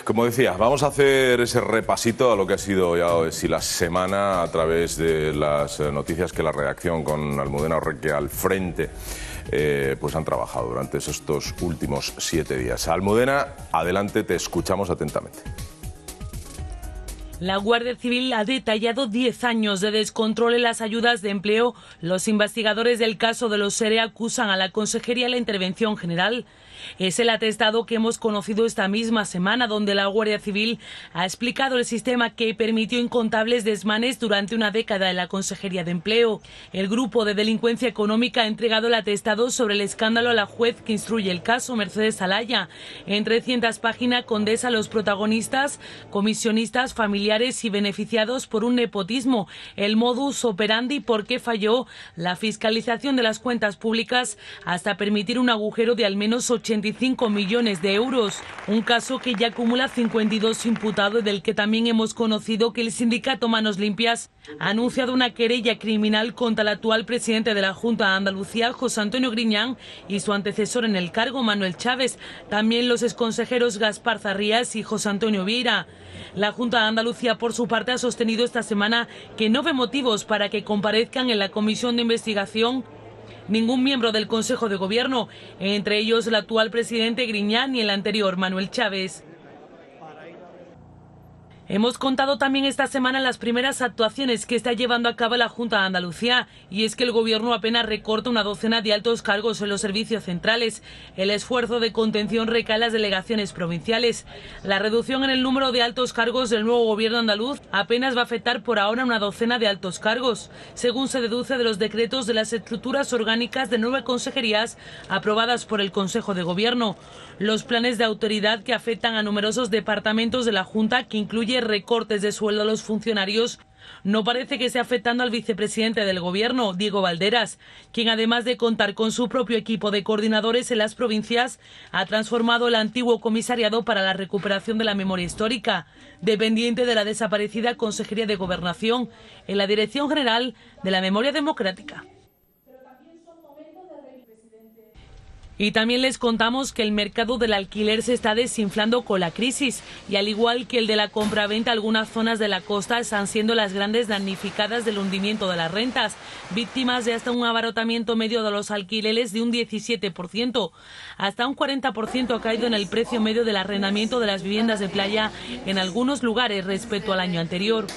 Como decía, vamos a hacer ese repasito a lo que ha sido ya la semana a través de las noticias que la redacción con Almudena Orreque al frente pues han trabajado durante estos últimos 7 días. Almudena, adelante, te escuchamos atentamente. La Guardia Civil ha detallado 10 años de descontrol en las ayudas de empleo. Los investigadores del caso de los ERE acusan a la Consejería de la Intervención General. Es el atestado que hemos conocido esta misma semana, donde la Guardia Civil ha explicado el sistema que permitió incontables desmanes durante una década en la Consejería de Empleo. El grupo de delincuencia económica ha entregado el atestado sobre el escándalo a la juez que instruye el caso, Mercedes Alaya. En 300 páginas condensa a los protagonistas, comisionistas, familiares y beneficiados por un nepotismo, el modus operandi, por qué falló la fiscalización de las cuentas públicas hasta permitir un agujero de al menos 85 millones de euros. Un caso que ya acumula 52 imputados, del que también hemos conocido que el sindicato Manos Limpias ha anunciado una querella criminal contra el actual presidente de la Junta de Andalucía, José Antonio Griñán, y su antecesor en el cargo, Manuel Chávez. También los exconsejeros Gaspar Zarrías y José Antonio Vieira. La Junta de Andalucía, por su parte, ha sostenido esta semana que no ve motivos para que comparezcan en la comisión de investigación ningún miembro del Consejo de Gobierno, entre ellos el actual presidente Griñán y el anterior, Manuel Chávez. Hemos contado también esta semana las primeras actuaciones que está llevando a cabo la Junta de Andalucía, y es que el Gobierno apenas recorta una docena de altos cargos en los servicios centrales. El esfuerzo de contención recae en las delegaciones provinciales. La reducción en el número de altos cargos del nuevo Gobierno andaluz apenas va a afectar por ahora una docena de altos cargos, según se deduce de los decretos de las estructuras orgánicas de 9 consejerías aprobadas por el Consejo de Gobierno. Los planes de autoridad que afectan a numerosos departamentos de la Junta, que incluye recortes de sueldo a los funcionarios, no parece que esté afectando al vicepresidente del Gobierno, Diego Valderas, quien, además de contar con su propio equipo de coordinadores en las provincias, ha transformado el antiguo Comisariado para la Recuperación de la Memoria Histórica, dependiente de la desaparecida Consejería de Gobernación, en la Dirección General de la Memoria Democrática. Y también les contamos que el mercado del alquiler se está desinflando con la crisis, y al igual que el de la compraventa, algunas zonas de la costa están siendo las grandes damnificadas del hundimiento de las rentas, víctimas de hasta un abaratamiento medio de los alquileres de un 17%. Hasta un 40% ha caído en el precio medio del arrendamiento de las viviendas de playa en algunos lugares respecto al año anterior.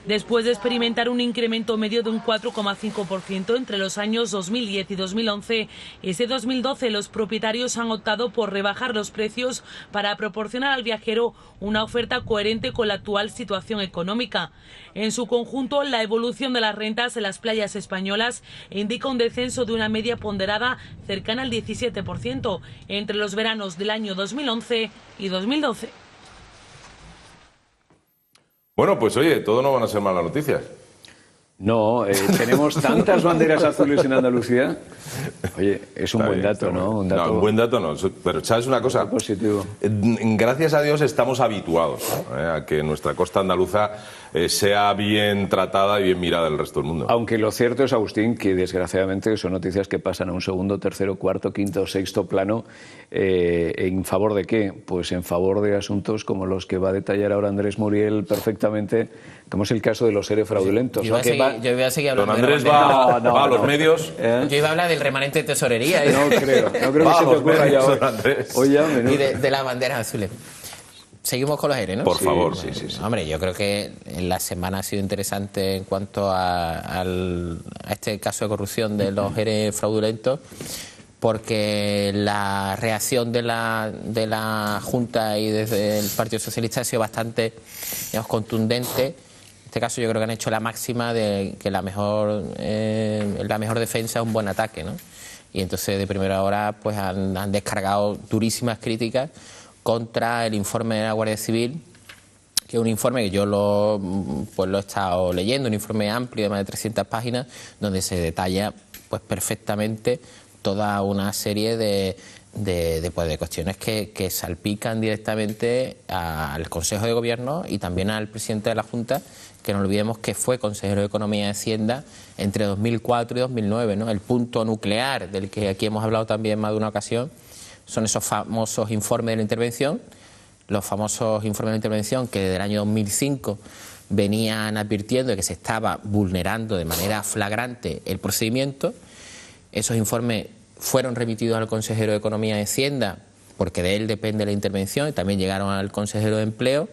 Después de experimentar un incremento medio de un 4,5% entre los años 2010 y 2011, ese 2012 los propietarios han optado por rebajar los precios para proporcionar al viajero una oferta coherente con la actual situación económica. En su conjunto, la evolución de las rentas en las playas españolas indica un descenso de una media ponderada cercana al 17% entre los veranos del año 2011 y 2012. Bueno, pues oye, todo no van a ser malas noticias. No, tenemos tantas banderas azules en Andalucía. Oye, es un buen dato, ¿no? Un buen dato no, pero ¿sabes una cosa? Positivo. Gracias a Dios estamos habituados a que nuestra costa andaluza sea bien tratada y bien mirada del resto del mundo. Aunque lo cierto es, Agustín, que desgraciadamente son noticias que pasan a un segundo, tercero, cuarto, quinto, sexto plano. ¿En favor de qué? Pues en favor de asuntos como los que va a detallar ahora Andrés Muriel perfectamente, como es el caso de los ERE fraudulentos. Yo iba a seguir hablando. Don Andrés va a los medios. Yo iba a hablar del remanente de tesorería. No creo que se te ocurra ya hoy. Y de las banderas azules. Seguimos con los ERE, ¿no? Por favor, sí. Hombre, yo creo que la semana ha sido interesante en cuanto a este caso de corrupción de los ERE fraudulentos, porque la reacción de la Junta y desde el Partido Socialista ha sido bastante, digamos, contundente. En este caso yo creo que han hecho la máxima de que la mejor defensa es un buen ataque, ¿no? Y entonces de primera hora pues han descargado durísimas críticas contra el informe de la Guardia Civil, que es un informe que yo lo he estado leyendo, un informe amplio de más de 300 páginas, donde se detalla pues perfectamente toda una serie de cuestiones que salpican directamente al Consejo de Gobierno y también al presidente de la Junta, que no olvidemos que fue consejero de Economía y Hacienda entre 2004 y 2009, ¿no? El punto nuclear del que aquí hemos hablado también en más de una ocasión son esos famosos informes de la intervención, los famosos informes de intervención que desde el año 2005 venían advirtiendo de que se estaba vulnerando de manera flagrante el procedimiento. Esos informes fueron remitidos al consejero de Economía y Hacienda, porque de él depende la intervención, y también llegaron al consejero de Empleo.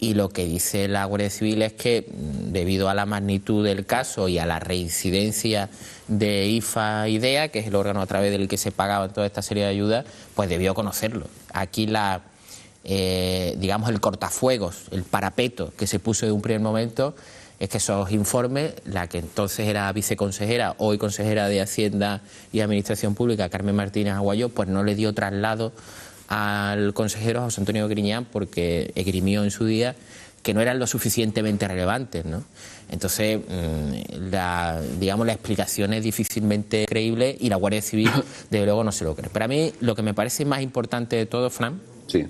Y lo que dice la Guardia Civil es que, debido a la magnitud del caso y a la reincidencia de IFA-IDEA, que es el órgano a través del que se pagaban toda esta serie de ayudas, pues debió conocerlo. Aquí digamos el cortafuegos, el parapeto que se puso de un primer momento es que esos informes, la que entonces era viceconsejera, hoy consejera de Hacienda y Administración Pública, Carmen Martínez Aguayo, pues no le dio traslado al consejero José Antonio Griñán, porque esgrimió en su día que no eran lo suficientemente relevantes, ¿no? Entonces, digamos, la explicación es difícilmente creíble y la Guardia Civil, desde luego, no se lo cree. Pero a mí lo que me parece más importante de todo, Fran, sí,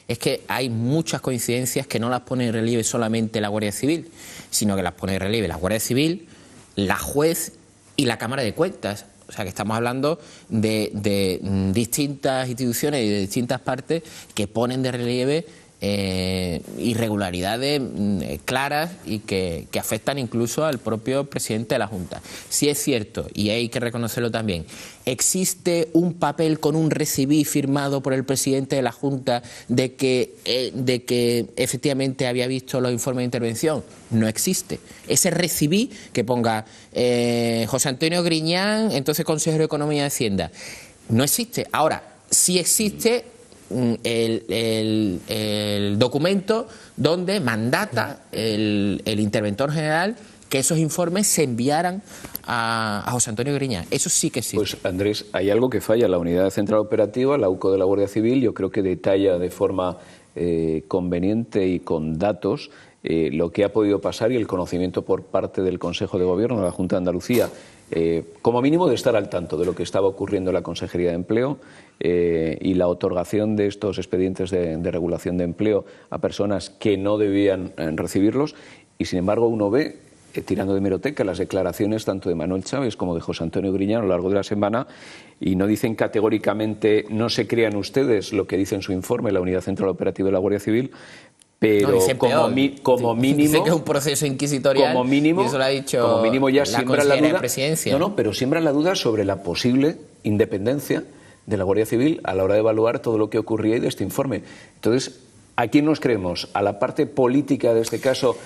es que hay muchas coincidencias que no las pone en relieve solamente la Guardia Civil, sino que las pone en relieve la Guardia Civil, la juez y la Cámara de Cuentas. O sea, que estamos hablando de distintas instituciones y de distintas partes que ponen de relieve irregularidades claras y que afectan incluso al propio presidente de la Junta. Si es cierto, y hay que reconocerlo también, existe un papel con un recibí firmado por el presidente de la Junta de que efectivamente había visto los informes de intervención. No existe. Ese recibí que ponga José Antonio Griñán, entonces consejero de Economía y Hacienda, no existe. Ahora, sí existe el documento donde mandata el interventor general que esos informes se enviaran a José Antonio Griñán. Eso sí que existe. Pues, Andrés, hay algo que falla. La Unidad Central Operativa, la UCO de la Guardia Civil, yo creo que detalla de forma conveniente y con datos lo que ha podido pasar y el conocimiento por parte del Consejo de Gobierno de la Junta de Andalucía, como mínimo de estar al tanto de lo que estaba ocurriendo en la Consejería de Empleo y la otorgación de estos expedientes de regulación de empleo a personas que no debían recibirlos. Y sin embargo uno ve, tirando de hemeroteca, las declaraciones tanto de Manuel Chávez como de José Antonio Griñán a lo largo de la semana, y no dicen categóricamente no se crean ustedes lo que dice en su informe la Unidad Central Operativa de la Guardia Civil, pero no, como mínimo dice que es un proceso inquisitorial, como mínimo, y eso lo ha dicho como mínimo ya siembran la duda. No, pero siembran la duda sobre la posible independencia de la Guardia Civil a la hora de evaluar todo lo que ocurría y de este informe. Entonces, ¿a quién nos creemos? ¿A la parte política de este caso,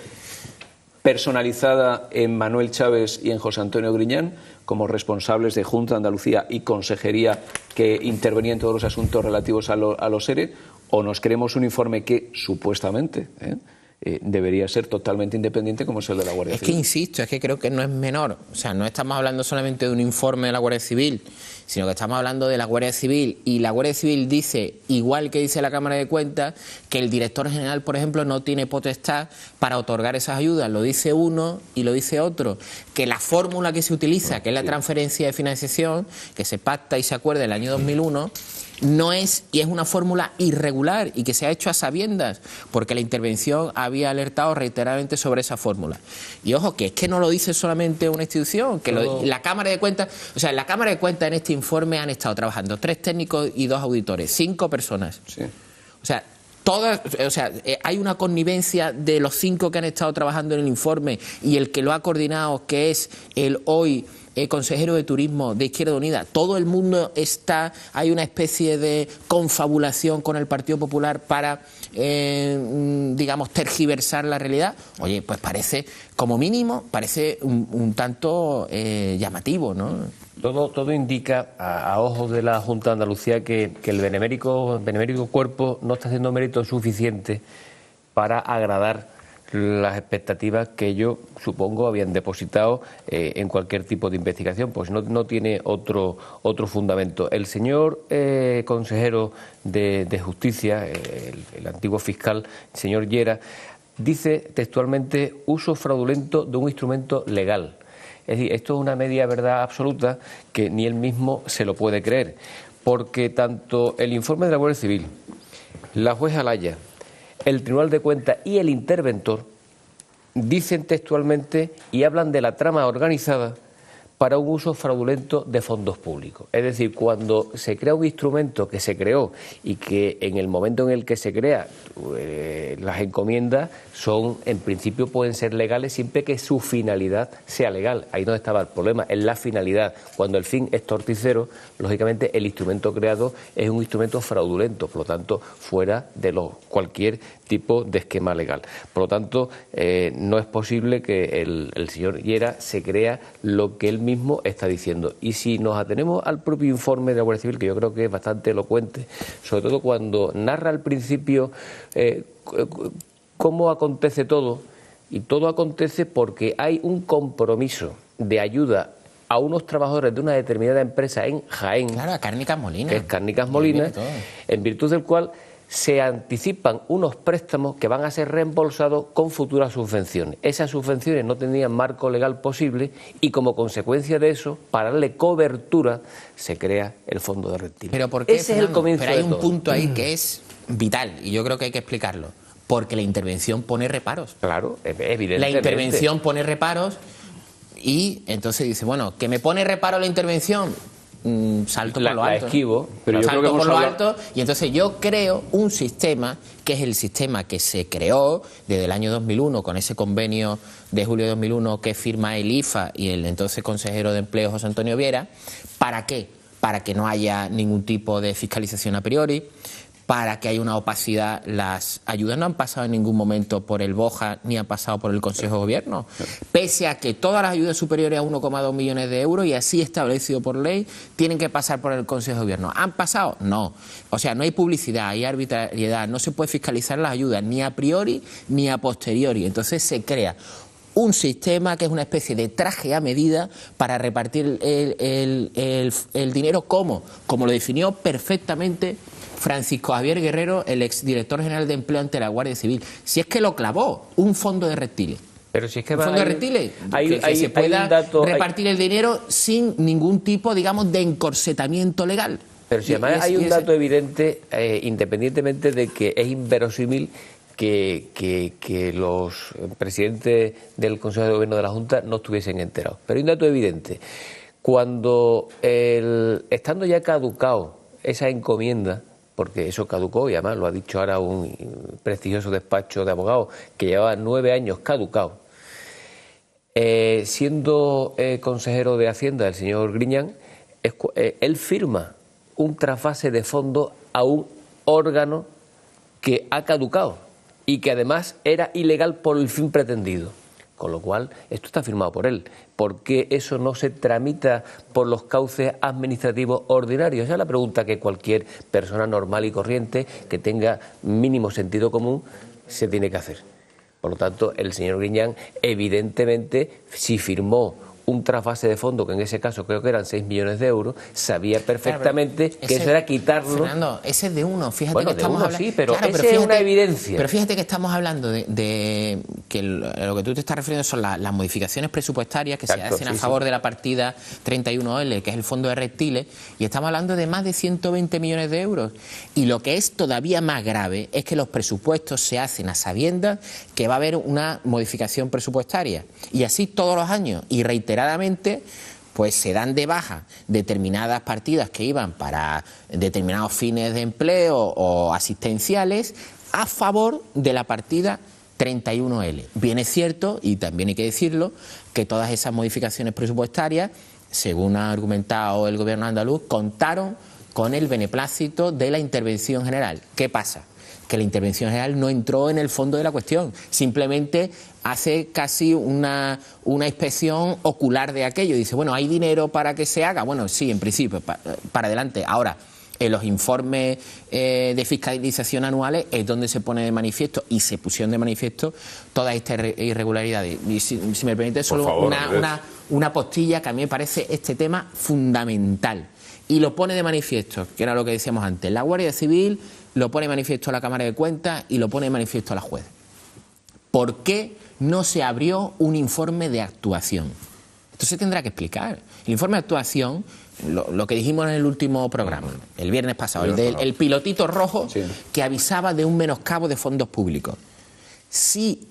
personalizada en Manuel Chávez y en José Antonio Griñán, como responsables de Junta de Andalucía y Consejería que intervenían en todos los asuntos relativos a los ERE, o nos creemos un informe que supuestamente debería ser totalmente independiente como es el de la Guardia Civil? Es que insisto, es que creo que no es menor. O sea, no estamos hablando solamente de un informe de la Guardia Civil, sino que estamos hablando de la Guardia Civil, y la Guardia Civil dice, igual que dice la Cámara de Cuentas, que el director general, por ejemplo, no tiene potestad para otorgar esas ayudas. Lo dice uno y lo dice otro. Que la fórmula que se utiliza, que es la transferencia de financiación, que se pacta y se acuerda en el año 2001, no es, y es una fórmula irregular y que se ha hecho a sabiendas, porque la intervención había alertado reiteradamente sobre esa fórmula. Y ojo, que es que no lo dice solamente una institución, que la Cámara de Cuentas, o sea, en la Cámara de Cuentas en este informe han estado trabajando 3 técnicos y 2 auditores, 5 personas. Sí. O sea, hay una connivencia de los 5 que han estado trabajando en el informe y el que lo ha coordinado, que es el hoy consejero de Turismo de Izquierda Unida. Todo el mundo hay una especie de confabulación con el Partido Popular para, digamos, tergiversar la realidad. Oye, pues parece, como mínimo, parece un tanto llamativo, ¿no? Todo indica, a ojos de la Junta de Andalucía, que el benemérito cuerpo no está haciendo mérito suficiente para agradar las expectativas que ellos, supongo, habían depositado en cualquier tipo de investigación, pues no tiene otro fundamento. El señor consejero de Justicia, el antiguo fiscal, el señor Llera, dice textualmente uso fraudulento de un instrumento legal. Es decir, esto es una media verdad absoluta que ni él mismo se lo puede creer, porque tanto el informe de la Guardia Civil, la jueza Alaya, el Tribunal de Cuentas y el interventor dicen textualmente y hablan de la trama organizada para un uso fraudulento de fondos públicos. Es decir, cuando se crea un instrumento que se creó y que en el momento en el que se crea las encomiendas son, en principio, pueden ser legales siempre que su finalidad sea legal. Ahí no estaba el problema, es la finalidad. Cuando el fin es torticero, lógicamente el instrumento creado es un instrumento fraudulento, por lo tanto, fuera de cualquier tipo de esquema legal. Por lo tanto, no es posible que el señor Llera se crea lo que él mismo está diciendo. Y si nos atenemos al propio informe de la Guardia Civil, que yo creo que es bastante elocuente, sobre todo cuando narra al principio cómo acontece todo, y todo acontece porque hay un compromiso de ayuda a unos trabajadores de una determinada empresa en Jaén, claro, a Cárnicas Molinas, que es Cárnicas Molinas, en virtud del cual se anticipan unos préstamos que van a ser reembolsados con futuras subvenciones. Esas subvenciones no tenían marco legal posible y como consecuencia de eso, para darle cobertura, se crea el fondo de reptiles. ¿Pero por qué, ese es el comienzo Pero hay de un todo. punto ahí que es vital y yo creo que hay que explicarlo. Porque la intervención pone reparos. Claro, evidentemente. La intervención pone reparos y entonces dice, bueno, ¿que me pone reparo la intervención? Salto por lo alto. La esquivo, pero yo salto creo que por lo alto y entonces yo creo un sistema que es el sistema que se creó desde el año 2001 con ese convenio de julio de 2001 que firma el IFA y el entonces consejero de Empleo José Antonio Viera. ¿Para qué? Para que no haya ningún tipo de fiscalización a priori, para que haya una opacidad. Las ayudas no han pasado en ningún momento por el BOJA ni han pasado por el Consejo de Gobierno, pese a que todas las ayudas superiores a 1,2 millones de euros y así establecido por ley tienen que pasar por el Consejo de Gobierno. ¿Han pasado? No. O sea, no hay publicidad, hay arbitrariedad, no se puede fiscalizar las ayudas ni a priori ni a posteriori. Entonces se crea un sistema que es una especie de traje a medida para repartir el dinero. ¿Cómo? Como lo definió perfectamente Francisco Javier Guerrero, el exdirector general de Empleo ante la Guardia Civil. Si es que lo clavó, un fondo de reptiles. Pero si es que un fondo de reptiles, que se pueda repartir el dinero sin ningún tipo, digamos, de encorsetamiento legal. Pero si además hay un dato evidente, independientemente de que es inverosímil que los presidentes del Consejo de Gobierno de la Junta no estuviesen enterados. Pero hay un dato evidente. Cuando, estando ya caducado esa encomienda, porque eso caducó y además lo ha dicho ahora un prestigioso despacho de abogados que llevaba 9 años caducado, siendo consejero de Hacienda el señor Griñán, él firma un trasvase de fondos a un órgano que ha caducado y que además era ilegal por el fin pretendido. Con lo cual, esto está firmado por él. ¿Por qué eso no se tramita por los cauces administrativos ordinarios? Esa es la pregunta que cualquier persona normal y corriente que tenga mínimo sentido común se tiene que hacer. Por lo tanto, el señor Griñán, evidentemente, si firmó un trasvase de fondo, que en ese caso creo que eran 6 millones de euros, sabía perfectamente que eso era quitarlo. Fernando, ese es de uno, fíjate bueno, que estamos uno, hablando. sí, pero claro, esa es una evidencia. Pero fíjate que estamos hablando de que lo que tú te estás refiriendo son las modificaciones presupuestarias que se hacen a favor de la partida 31L, que es el fondo de reptiles, y estamos hablando de más de 120 millones de euros. Y lo que es todavía más grave es que los presupuestos se hacen a sabiendas que va a haber una modificación presupuestaria. Y así todos los años, y reiteradamente, pues se dan de baja determinadas partidas que iban para determinados fines de empleo o asistenciales a favor de la partida 31L. Bien es cierto, y también hay que decirlo, que todas esas modificaciones presupuestarias, según ha argumentado el gobierno andaluz, contaron con el beneplácito de la intervención general. ¿Qué pasa? Que la intervención general no entró en el fondo de la cuestión, simplemente hace casi una inspección ocular de aquello. Dice, bueno, ¿hay dinero para que se haga? Bueno, sí, en principio, para adelante. Ahora, en los informes de fiscalización anuales es donde se pone de manifiesto, y se pusieron de manifiesto todas estas irregularidades. Y si me permite, solo favor, una postilla que a mí me parece este tema fundamental. Y lo pone de manifiesto, que era lo que decíamos antes, la Guardia Civil, lo pone de manifiesto a la Cámara de Cuentas y lo pone de manifiesto a la juez. ¿Por qué no se abrió un informe de actuación? Esto se tendrá que explicar. El informe de actuación, lo que dijimos en el último programa, el viernes pasado, el pilotito rojo, sí, que avisaba de un menoscabo de fondos públicos. Si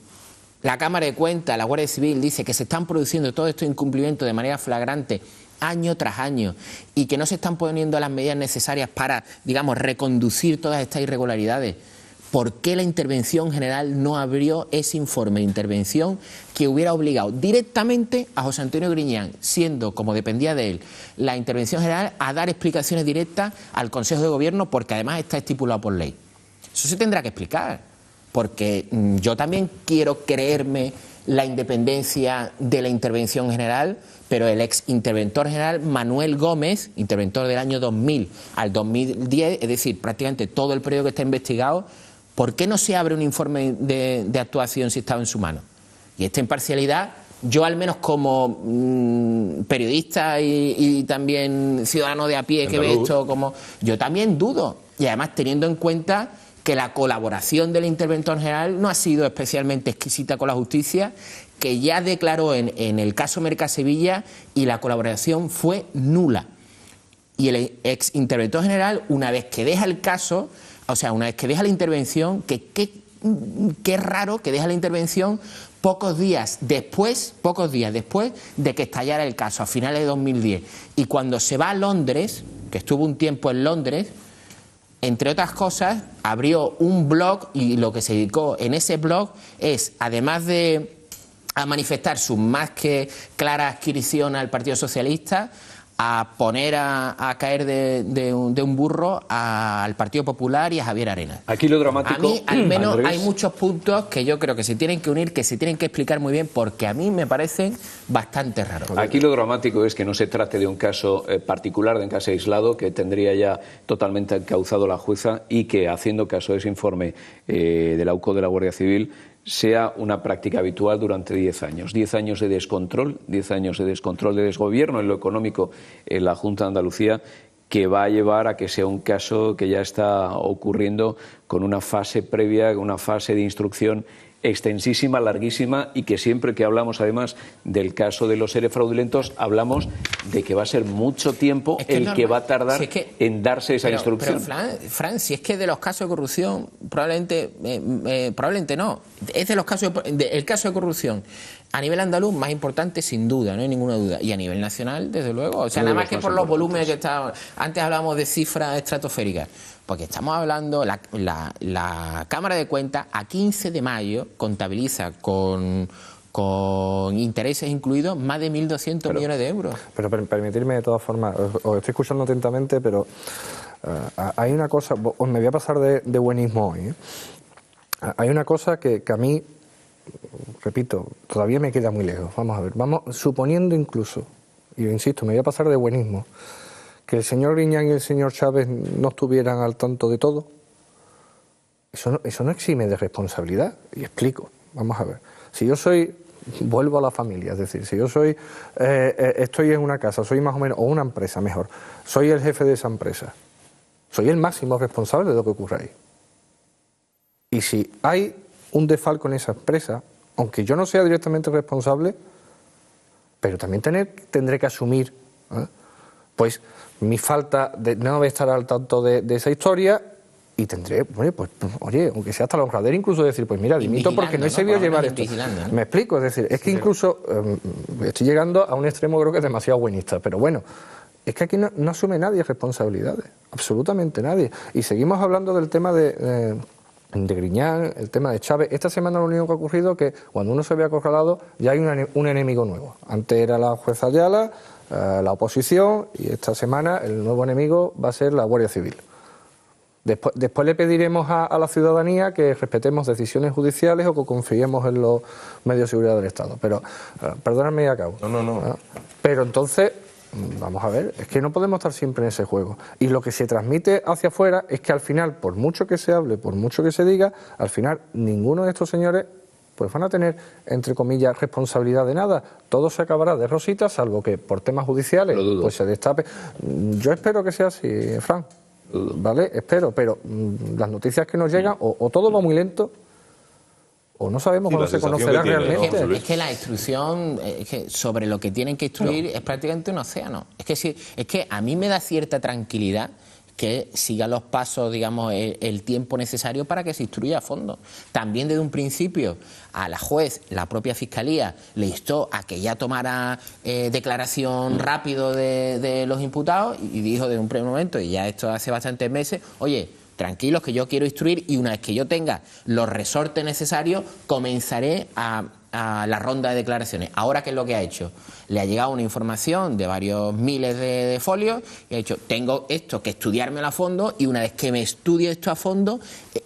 la Cámara de Cuentas, la Guardia Civil dice que se están produciendo todos estos incumplimientos de manera flagrante año tras año y que no se están poniendo las medidas necesarias para, digamos, reconducir todas estas irregularidades, ¿por qué la Intervención General no abrió ese informe de intervención que hubiera obligado directamente a José Antonio Griñán, siendo, como dependía de él, la Intervención General, a dar explicaciones directas al Consejo de Gobierno, porque además está estipulado por ley? Eso se tendrá que explicar, porque yo también quiero creerme la independencia de la Intervención General, pero el ex interventor general Manuel Gómez, interventor del año 2000 al 2010, es decir, prácticamente todo el periodo que está investigado, ¿por qué no se abre un informe de actuación si estaba en su mano? Y esta imparcialidad, yo al menos como periodista y también ciudadano de a pie que ve esto, como yo también dudo. Y además teniendo en cuenta que la colaboración del interventor general no ha sido especialmente exquisita con la justicia, que ya declaró en el caso Mercasevilla y la colaboración fue nula. Y el ex interventor general, una vez que deja el caso, o sea, una vez que deja la intervención, qué raro que deja la intervención pocos días después de que estallara el caso, a finales de 2010. Y cuando se va a Londres, que estuvo un tiempo en Londres, entre otras cosas, abrió un blog y lo que se dedicó en ese blog es, además de a manifestar su más que clara adscripción al Partido Socialista, a poner a caer de un burro al Partido Popular y a Javier Arenas. Aquí lo dramático, a mí, al menos, Andrés, hay muchos puntos que yo creo que se tienen que unir, que se tienen que explicar muy bien, porque a mí me parecen bastante raros. Aquí lo dramático es que no se trate de un caso particular, de un caso aislado, que tendría ya totalmente encauzado la jueza y que, haciendo caso de ese informe de la UCO de la Guardia Civil, sea una práctica habitual durante 10 años. 10 años de descontrol, 10 años de descontrol, de desgobierno en lo económico en la Junta de Andalucía, que va a llevar a que sea un caso que ya está ocurriendo con una fase previa, una fase de instrucción extensísima, larguísima, y que siempre que hablamos además del caso de los ERE fraudulentos hablamos de que va a ser mucho tiempo que va a tardar en darse esa instrucción. Pero Fran, si es que de los casos de corrupción probablemente no, es de los casos el caso de corrupción a nivel andaluz más importante sin duda, no hay ninguna duda, y a nivel nacional desde luego, o sea, nada más que por los volúmenes que estábamos, antes hablábamos de cifras estratosféricas, porque estamos hablando, la Cámara de Cuentas a 15 de mayo contabiliza con intereses incluidos más de 1.200 millones de euros. Pero permitirme de todas formas, os estoy escuchando atentamente, pero hay una cosa, os me voy a pasar de buenismo hoy, ¿eh? Hay una cosa que a mí, repito, todavía me queda muy lejos. Vamos a ver, suponiendo incluso, y insisto, me voy a pasar de buenismo, que el señor Griñán y el señor Chávez no estuvieran al tanto de todo, eso no exime de responsabilidad. Y explico, vamos a ver. Si yo vuelvo a la familia, es decir, si yo estoy en una casa, soy más o menos, o una empresa mejor, soy el jefe de esa empresa, soy el máximo responsable de lo que ocurre ahí. Y si hay un desfalco en esa empresa, aunque yo no sea directamente responsable, pero también tendré que asumir, pues mi falta de no estar al tanto de esa historia, y tendré, aunque sea hasta la honradera, incluso decir, pues mira, dimito porque no he sabido llevar esto. ¿No? Me explico, es decir, es que incluso estoy llegando a un extremo, creo que es demasiado buenista, pero bueno, es que aquí no asume nadie responsabilidades, absolutamente nadie. Y seguimos hablando del tema de Griñán, el tema de Chávez. Esta semana lo único que ha ocurrido es que cuando uno se ve acorralado ya hay un enemigo nuevo. Antes era la jueza Ayala, la oposición, y esta semana el nuevo enemigo va a ser la Guardia Civil. Después le pediremos a la ciudadanía que respetemos decisiones judiciales o que confiemos en los medios de seguridad del Estado. Pero, perdóname y acabo. No. Pero entonces, vamos a ver, es que no podemos estar siempre en ese juego. Y lo que se transmite hacia afuera es que al final, por mucho que se hable, por mucho que se diga, al final ninguno de estos señores pues van a tener, entre comillas, responsabilidad de nada. Todo se acabará de rositas, salvo que por temas judiciales pues se destape. Yo espero que sea así, Fran. ¿Vale? Espero, pero las noticias que nos llegan o todo va muy lento o no sabemos cuándo se conocerá realmente. Es que la instrucción sobre lo que tienen que instruir es prácticamente un océano. Es que a mí me da cierta tranquilidad que siga los pasos, digamos, el tiempo necesario para que se instruya a fondo. También desde un principio a la juez, la propia Fiscalía, le instó a que ya tomara declaración rápido de los imputados y dijo desde un primer momento, y ya esto hace bastantes meses, oye, tranquilos que yo quiero instruir y una vez que yo tenga los resortes necesarios comenzaré a la ronda de declaraciones. Ahora, ¿qué es lo que ha hecho? Le ha llegado una información de varios miles de folios y ha dicho, tengo esto que estudiármelo a fondo y una vez que me estudie esto a fondo,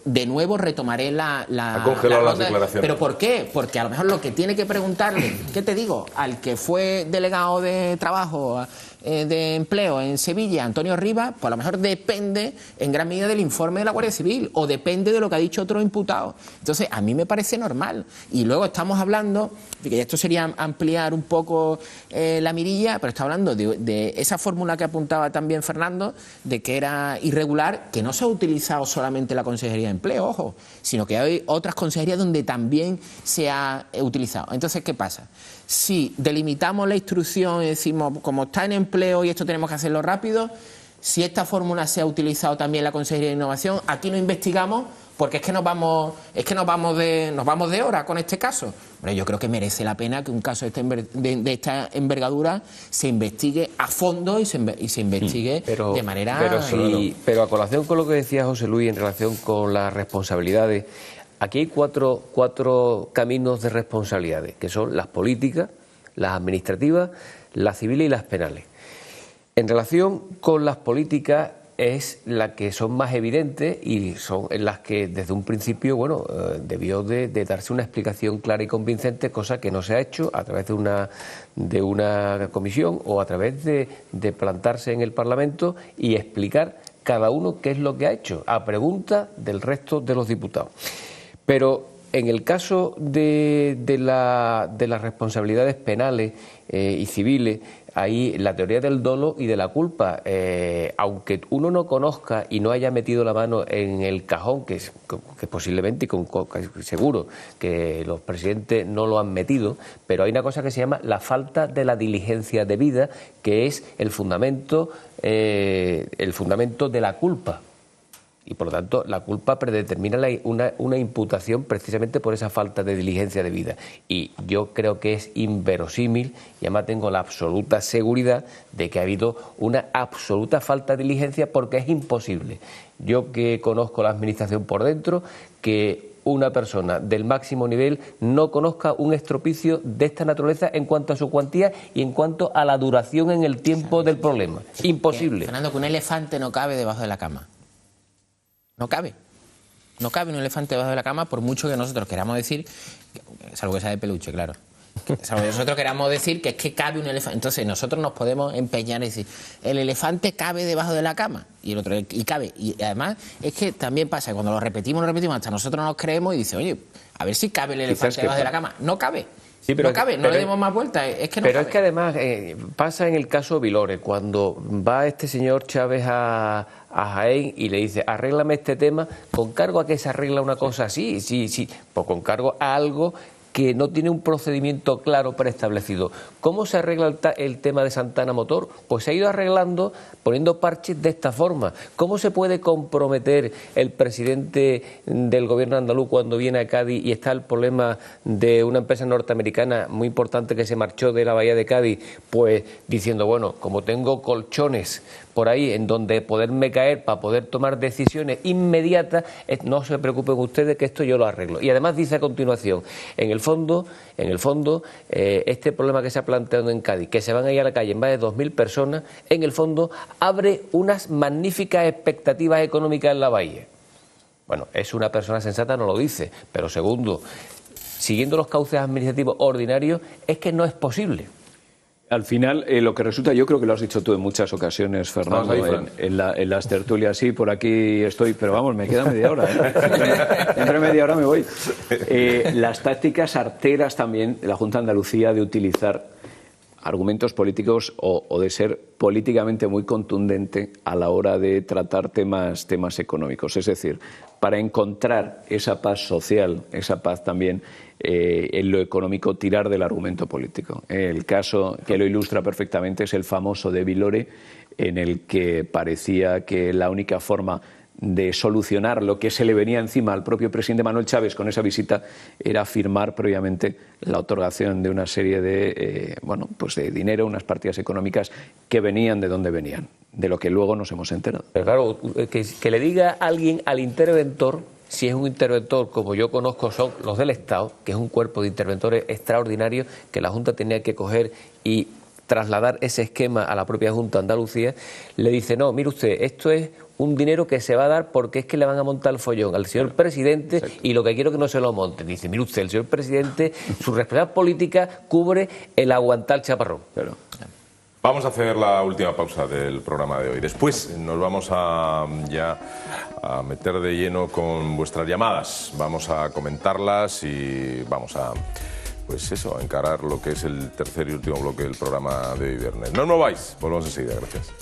de nuevo retomaré la congelado ronda. las declaraciones. ¿Pero por qué? Porque a lo mejor lo que tiene que preguntarle, ¿qué te digo? Al que fue delegado de trabajo, de empleo en Sevilla, Antonio Rivas, pues a lo mejor depende en gran medida del informe de la Guardia Civil o depende de lo que ha dicho otro imputado. Entonces, a mí me parece normal. Y luego estamos hablando, de que esto sería ampliar un poco la mirilla, pero está hablando de esa fórmula que apuntaba también Fernando, de que era irregular, que no se ha utilizado solamente la Consejería de Empleo, ojo, sino que hay otras consejerías donde también se ha utilizado. Entonces, ¿qué pasa? Si delimitamos la instrucción y decimos, como está en empleo y esto tenemos que hacerlo rápido, si esta fórmula se ha utilizado también en la Consejería de Innovación, aquí no investigamos porque es que nos vamos de hora con este caso. Bueno, yo creo que merece la pena que un caso de esta envergadura se investigue a fondo y se investigue de manera... Pero a colación con lo que decía José Luis en relación con las responsabilidades, aquí hay cuatro caminos de responsabilidades, que son las políticas, las administrativas, las civiles y las penales. En relación con las políticas es las que son más evidentes y son en las que desde un principio, bueno, debió de darse una explicación clara y convincente, cosa que no se ha hecho a través de una comisión o a través de plantarse en el Parlamento y explicar cada uno qué es lo que ha hecho, a pregunta del resto de los diputados. Pero en el caso de las responsabilidades penales y civiles, ahí la teoría del dolo y de la culpa, aunque uno no conozca y no haya metido la mano en el cajón, que posiblemente y seguro que los presidentes no lo han metido, pero hay una cosa que se llama la falta de la diligencia debida, que es el fundamento de la culpa. Y por lo tanto la culpa predetermina una imputación precisamente por esa falta de diligencia debida. Y yo creo que es inverosímil, y además tengo la absoluta seguridad de que ha habido una absoluta falta de diligencia, porque es imposible. Yo que conozco la administración por dentro, que una persona del máximo nivel no conozca un estropicio de esta naturaleza en cuanto a su cuantía y en cuanto a la duración en el tiempo del problema. Imposible. Fernando, que un elefante no cabe debajo de la cama. No cabe. No cabe un elefante debajo de la cama, por mucho que nosotros queramos decir, salvo que sea de peluche, claro. Salvo que nosotros queramos decir que es que cabe un elefante. Entonces nosotros nos podemos empeñar en decir, el elefante cabe debajo de la cama. Y el otro, y cabe. Y además es que también pasa que cuando lo repetimos, hasta nosotros nos creemos y dice, oye, a ver si cabe el elefante debajo de la cama. No cabe. Sí, no cabe, no le demos más vueltas, es que no pero cabe. Es que además pasa en el caso Vilores, cuando va este señor Chávez a Jaén y le dice, arréglame este tema, con cargo a que se arregla una cosa así, sí, pues con cargo a algo que no tiene un procedimiento claro preestablecido. ¿Cómo se arregla el tema de Santana Motor? Pues se ha ido arreglando poniendo parches de esta forma. ¿Cómo se puede comprometer el presidente del gobierno andaluz cuando viene a Cádiz y está el problema de una empresa norteamericana muy importante que se marchó de la bahía de Cádiz? Pues diciendo, bueno, como tengo colchones por ahí en donde poderme caer para poder tomar decisiones inmediatas, no se preocupen ustedes que esto yo lo arreglo. Y además dice a continuación, en el fondo, este problema que se ha planteado en Cádiz, que se van a ir a la calle en más de 2.000 personas, en el fondo abre unas magníficas expectativas económicas en la bahía. Bueno, es una persona sensata, no lo dice, pero segundo, siguiendo los cauces administrativos ordinarios, es que no es posible. Al final, lo que resulta, yo creo que lo has dicho tú en muchas ocasiones, Fernando, en las tertulias, sí, por aquí estoy, pero vamos, me queda media hora, Entre media hora me voy. Las tácticas arteras también de la Junta de Andalucía de utilizar argumentos políticos o de ser políticamente muy contundente a la hora de tratar temas económicos. Es decir, para encontrar esa paz social, esa paz también en lo económico, tirar del argumento político. El caso que lo ilustra perfectamente es el famoso de Vilores, en el que parecía que la única forma de solucionar lo que se le venía encima al propio presidente Manuel Chávez con esa visita era firmar previamente la otorgación de una serie de, pues de dinero, unas partidas económicas que venían de donde venían, de lo que luego nos hemos enterado. Pero claro, que le diga alguien al interventor, si es un interventor como yo conozco son los del Estado, que es un cuerpo de interventores extraordinarios que la Junta tenía que coger y trasladar ese esquema a la propia Junta de Andalucía, le dice, no, mire usted, esto es un dinero que se va a dar porque es que le van a montar el follón al señor presidente. Exacto. Y lo que quiero que no se lo monten. Dice, mire usted, el señor presidente, su responsabilidad política cubre el aguantar el chaparrón. Pero vamos a hacer la última pausa del programa de hoy. Después nos vamos a meter de lleno con vuestras llamadas. Vamos a comentarlas y vamos a, pues eso, a encarar lo que es el tercer y último bloque del programa de hoy viernes. No os mováis, volvemos enseguida. Gracias.